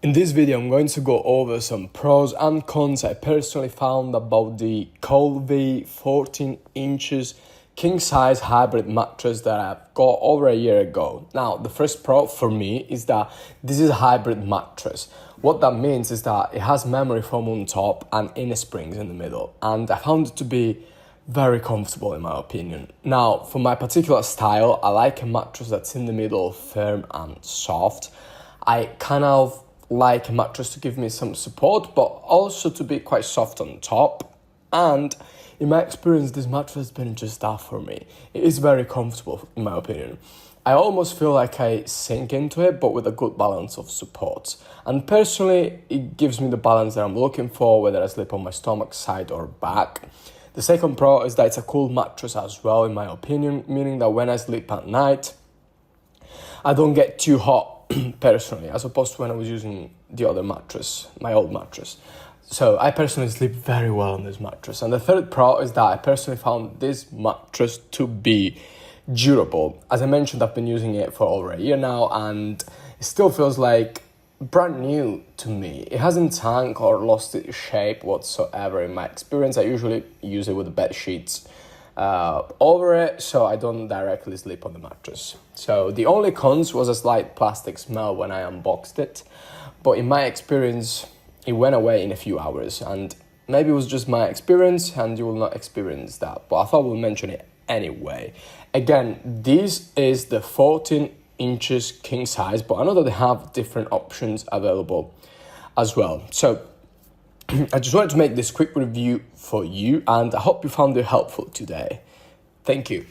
In this video, I'm going to go over some pros and cons I personally found about the Coolvie 14 inches king size hybrid mattress that I've got over a year ago. Now, the first pro for me is that this is a hybrid mattress. What that means is that it has memory foam on top and inner springs in the middle, and I found it to be very comfortable in my opinion. Now, for my particular style, I like a mattress that's in the middle, firm and soft. I kind of like a mattress to give me some support, but also to be quite soft on top. And in my experience, this mattress has been just that for me. It is very comfortable in my opinion. I almost feel like I sink into it, but with a good balance of support. And personally, it gives me the balance that I'm looking for, whether I sleep on my stomach, side or back. The second pro is that it's a cool mattress as well, in my opinion, meaning that when I sleep at night, I don't get too hot personally, as opposed to when I was using the other mattress, my old mattress. So I personally sleep very well on this mattress. And the third pro is that I personally found this mattress to be durable. As I mentioned, I've been using it for over a year now, and it still feels like brand new to me. It hasn't tanked or lost its shape whatsoever in my experience. I usually use it with the bed sheets over it, so I don't directly sleep on the mattress. So the only cons was a slight plastic smell when I unboxed it, but in my experience it went away in a few hours, and maybe it was just my experience and you will not experience that, but I thought we'll mention it anyway. Again, this is the 14 inches king size, but I know that they have different options available as well. So I just wanted to make this quick review for you, and I hope you found it helpful today. Thank you.